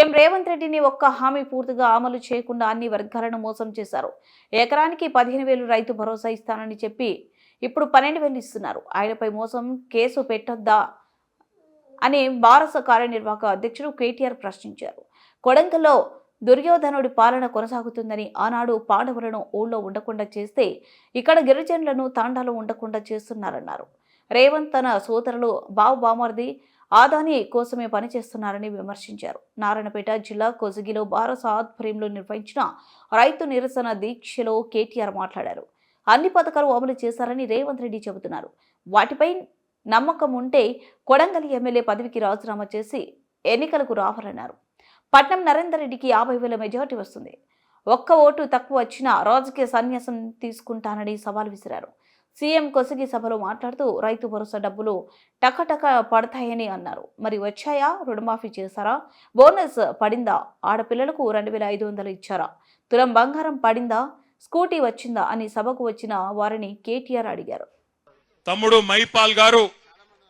CM Revanth రెడ్డిని ఒక్క హామీ పూర్తిగా అమలు చేయకుండా అన్ని వర్గాలను మోసం చేశారు. ఎకరానికి 15,000 రైతు భరోసా ఇస్తానని చెప్పి ఇప్పుడు 12,000 ఇస్తున్నారు. ఆయనపై మోసం కేసు పెట్టొద్దా అని భారత కార్యనిర్వాహక అధ్యక్షుడు కేటీఆర్ ప్రశ్నించారు. కొడంగల్లో దుర్యోధనుడి పాలన కొనసాగుతుందని, ఆనాడు పాండవులను ఊళ్ళో ఉండకుండా చేస్తే ఇక్కడ గిరిజనులను తాండాలో ఉండకుండా చేస్తున్నారన్నారు. రేవంత్ తన సోదరులు బామర్ది ఆదాని కోసమే పనిచేస్తున్నారని విమర్శించారు. నారాయణపేట జిల్లా కొజగిలో భారత ఆధ్వర్యంలో నిర్వహించిన రైతు నిరసన దీక్షలో కేటీఆర్ మాట్లాడారు. అన్ని పథకాలు అమలు చేశారని రేవంత్ రెడ్డి చెబుతున్నారు. వాటిపై నమ్మకం ఉంటే కొడంగల్ ఎమ్మెల్యే పదవికి రాజీనామా చేసి ఎన్నికలకు రావాలన్నారు. పట్నం నరేందర్ రెడ్డికి 50,000 మెజార్టీ వస్తుంది. ఒక్క ఓటు తక్కువ వచ్చినా రాజకీయ సన్యాసం తీసుకుంటానని సవాల్ విసిరారు. సీఎం కొసగి సభలో మాట్లాడుతూ రైతు భరోసా డబ్బులు టకటక పడతాయని అన్నారు. మరి వచ్చాయా? రుణమాఫీ చేశారా? బోనస్ పడిందా? ఆడపిల్లలకు 2,500 ఇచ్చారా? తులం బంగారం పడిందా? స్కూటీ వచ్చిందా అని సభకు వచ్చిన వారిని కేటీఆర్ అడిగారు. తమ్ముడు మైపాల్ గారు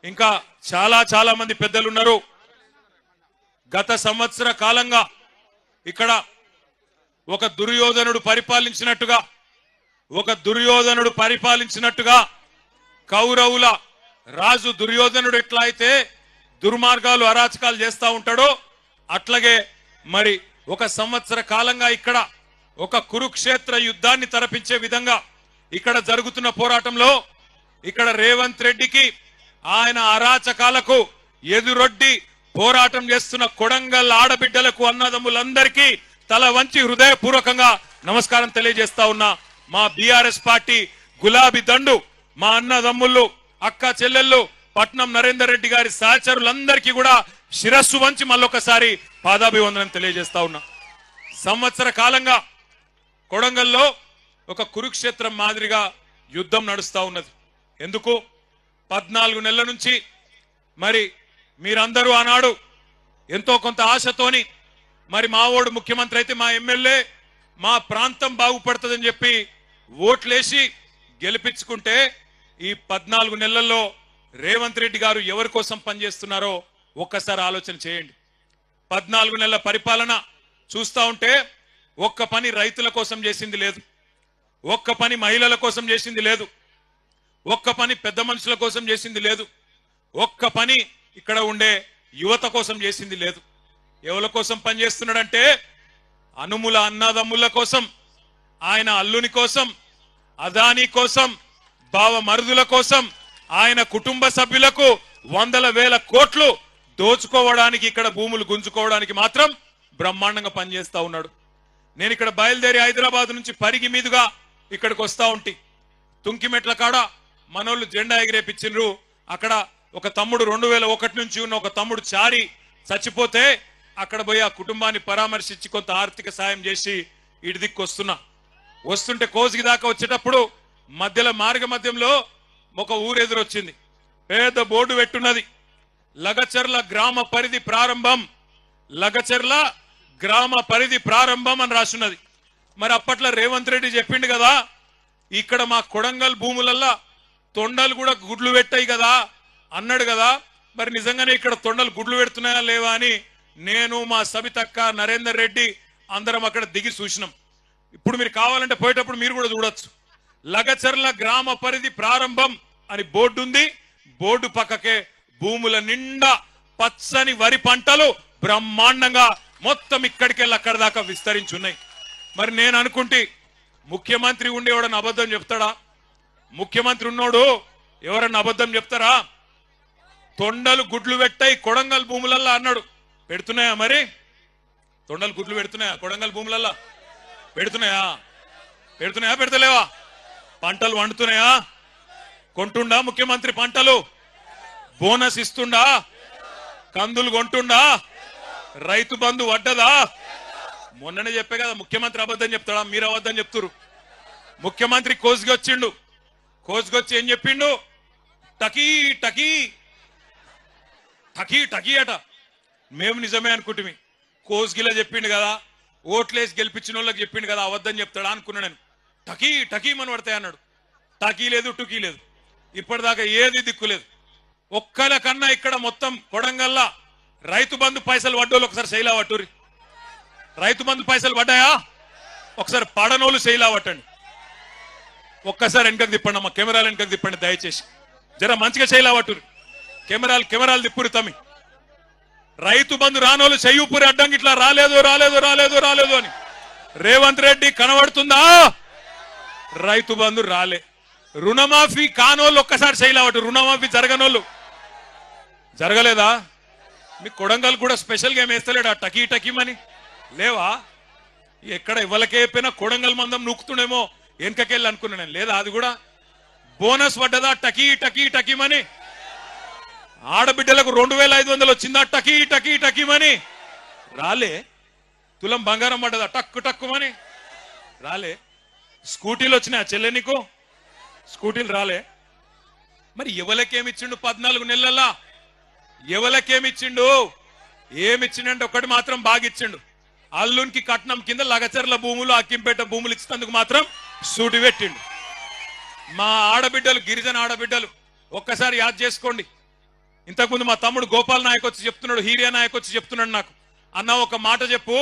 ఇంకా చాలా మంది పెద్దలున్నారు. గత సంవత్సర కాలంగా ఇక్కడ ఒక దుర్యోధనుడు పరిపాలించినట్టుగా కౌరవుల రాజు దుర్యోధనుడు ఎట్లా అయితే దుర్మార్గాలు అరాచకాలు చేస్తా ఉంటాడో అట్లాగే మరి ఒక సంవత్సర కాలంగా ఇక్కడ ఒక కురుక్షేత్ర యుద్ధాన్ని తలపించే విధంగా ఇక్కడ జరుగుతున్న పోరాటంలో ఇక్కడ రేవంత్ రెడ్డికి ఆయన అరాచకాలకు ఎదురొడ్డి పోరాటం చేస్తున్న కొడంగల్ ఆడబిడ్డలకు అన్నదమ్ములందరికీ తల వంచి హృదయపూర్వకంగా నమస్కారం తెలియజేస్తా ఉన్నా. మా బీఆర్ఎస్ పార్టీ గులాబీ దండు మా అన్నదమ్ముళ్ళు అక్క చెల్లెళ్ళు పట్నం నరేందర్ రెడ్డి గారి సహచరులందరికీ కూడా శిరస్సు వంచి మళ్ళొకసారి పాదాభివందనం తెలియజేస్తా ఉన్నా. సంవత్సర కాలంగా కొడంగల్లో ఒక కురుక్షేత్రం మాదిరిగా యుద్ధం నడుస్తా ఉన్నది. ఎందుకు? 14 నెలల నుంచి మరి మీరందరూ ఆనాడు ఎంతో కొంత ఆశతోని మరి మా ఓడు ముఖ్యమంత్రి అయితే మా ఎమ్మెల్యే మా ప్రాంతం బాగుపడుతుందని చెప్పి ఓట్లేసి గెలిపించుకుంటే ఈ 14 నెలల్లో రేవంత్ రెడ్డి గారు ఎవరి కోసం పనిచేస్తున్నారో ఒక్కసారి ఆలోచన చేయండి. 14 నెలల పరిపాలన చూస్తా ఉంటే ఒక్క పని రైతుల కోసం చేసింది లేదు, ఒక్క పని మహిళల కోసం చేసింది లేదు, ఒక్క పని పెద్ద మనుషుల కోసం చేసింది లేదు, ఒక్క పని ఇక్కడ ఉండే యువత కోసం చేసింది లేదు. ఎవరి కోసం పనిచేస్తున్నాడంటే అనుముల అన్నదమ్ముల కోసం, ఆయన అల్లుని కోసం, అదానీ కోసం, బావ మరుదుల కోసం, ఆయన కుటుంబ సభ్యులకు 100,000 కోట్లు దోచుకోవడానికి, ఇక్కడ భూములు గుంజుకోవడానికి మాత్రం బ్రహ్మాండంగా పనిచేస్తా ఉన్నాడు. నేను ఇక్కడ బయలుదేరి హైదరాబాద్ నుంచి పరిగి మీదుగా ఇక్కడికి వస్తా ఉంటే తుంకిమెట్ల కాడ మనోళ్ళు జెండా ఎగిరేపించిండ్రు. అక్కడ ఒక తమ్ముడు 2001 నుంచి ఉన్న ఒక తమ్ముడు చారి చచ్చిపోతే అక్కడ పోయి ఆ కుటుంబాన్ని పరామర్శించి కొంత ఆర్థిక సాయం చేసి ఇటు దిక్కు వస్తుంటే కోసిగి దాకా వచ్చేటప్పుడు మార్గ మధ్యంలో ఒక ఊరు ఎదురొచ్చింది. పెద్ద బోర్డు పెట్టున్నది, లగచర్ల గ్రామ పరిధి ప్రారంభం అని రాసున్నది. మరి అప్పట్లో రేవంత్ రెడ్డి చెప్పిండు కదా, ఇక్కడ మా కొడంగల్ భూములల్లా తొండలు కూడా గుడ్లు పెట్టాయి కదా అన్నాడు కదా. మరి నిజంగానే ఇక్కడ తొండలు గుడ్లు పెడుతున్నాయా లేవా అని నేను, మా సబితక్క, నరేందర్ రెడ్డి అందరం అక్కడ దిగి చూసినాం. ఇప్పుడు మీరు కావాలంటే పోయేటప్పుడు మీరు కూడా చూడొచ్చు. లగచర్ల గ్రామ పరిధి ప్రారంభం అని బోర్డు ఉంది. బోర్డు పక్కకే భూముల నిండా పచ్చని వరి పంటలు బ్రహ్మాండంగా మొత్తం ఇక్కడికెళ్ళి అక్కడ దాకా విస్తరించున్నాయి. మరి నేను అనుకుంటే ముఖ్యమంత్రి ఉండేవాడని అబద్ధం చెప్తాడా? ముఖ్యమంత్రి ఉన్నోడు ఎవరన్నా అబద్ధం చెప్తారా? తొండలు గుడ్లు పెట్టాయి కొడంగల్ భూములల్లా అన్నాడు. పెడుతున్నాయా? మరి తొండలు గుడ్లు పెడుతున్నాయా కొడంగల్ భూములల్లా? పెడుతున్నాయా? పెడతలేవా? పంటలు వండుతున్నాయా? కొంటుండా ముఖ్యమంత్రి పంటలు? బోనస్ ఇస్తుండా? కందులు కొంటుండా? రైతు బంధు వడ్డదా? మొన్ననే చెప్పే కదా ముఖ్యమంత్రి అబద్ధం చెప్తాడా? మీరు అబద్ధం చెప్తురు. ముఖ్యమంత్రి కోసుకొచ్చి ఏం చెప్పిండు? టకీ టకీ టకీ టకీ అట. మేము నిజమే అనుకుంటుమి. కోసుగిలా చెప్పిండు కదా, ఓట్లేసి గెలిపించిన వాళ్ళకి చెప్పిండు కదా, అబద్ధం చెప్తాడా అనుకున్నా నేను. టకీ టకీ మన పడతాయి అన్నాడు. టకీ లేదు, టుకీ లేదు, ఇప్పటిదాకా ఏది దిక్కులేదు. ఒక్కల కన్నా ఇక్కడ మొత్తం కొడంగల్లా రైతు బంధు పైసలు వడ్డోళ్ళు ఒకసారి శైలా పట్టురి. రైతు బంధు పైసలు పడ్డాయా? ఒకసారి పడనోళ్ళు చేయలావటండి. ఒక్కసారి వెనకకు తిప్పండి అమ్మ, కెమెరాలు వెనకకు తిప్పండి దయచేసి. జర మంచిగా చేయలావట్టురు. కెమెరాలు తిప్పురు తమ్మి. రైతు బంధు రానోళ్ళు చెయ్యూపురి అడ్డంకి ఇట్లా రాలేదు అని. రేవంత్ రెడ్డి కనబడుతుందా? రైతు బంధు రాలే. రుణమాఫీ కానోళ్ళు ఒక్కసారి చేయలేవట్టు. రుణమాఫీ జరగనోళ్ళు జరగలేదా? మీ కొడంగల్ కూడా స్పెషల్ గా వేస్తలేడా టకీ టకీమని? లేవా? ఎక్కడ ఇవ్వలకే చెప్పినా కొడంగల్ మందం నూకుతుండేమో వెనకకెళ్ళి అనుకున్నా నేను. లేదా అది కూడా బోనస్ పడ్డదా టకీ టకీ టకీమని? ఆడబిడ్డలకు 2500 వచ్చిందా టకీ టకీ టకీమని? రాలే. తులం బంగారం పడ్డదా టక్కు టక్కుమని? రాలే. స్కూటీలు వచ్చినాయా చెల్లె నీకు? స్కూటీలు రాలే. మరి ఎవలకేమిచ్చిండు 14 నెలల? ఎవలకేమిచ్చిండు? ఏమిచ్చిండంటే ఒకటి మాత్రం బాగా ఇచ్చిండు. అల్లునికి కట్నం కింద లగచర్ల భూములు, అక్కింపేట భూములు ఇచ్చినందుకు మాత్రం సూటి పెట్టిండు. మా ఆడబిడ్డలు, గిరిజన ఆడబిడ్డలు ఒక్కసారి యాద్ చేసుకోండి. ఇంతకుముందు మా తమ్ముడు గోపాల్ నాయక్ వచ్చి చెప్తున్నాడు, హీరియా నాయక్ వచ్చి చెప్తున్నాడు నాకు, అన్న ఒక మాట చెప్పు,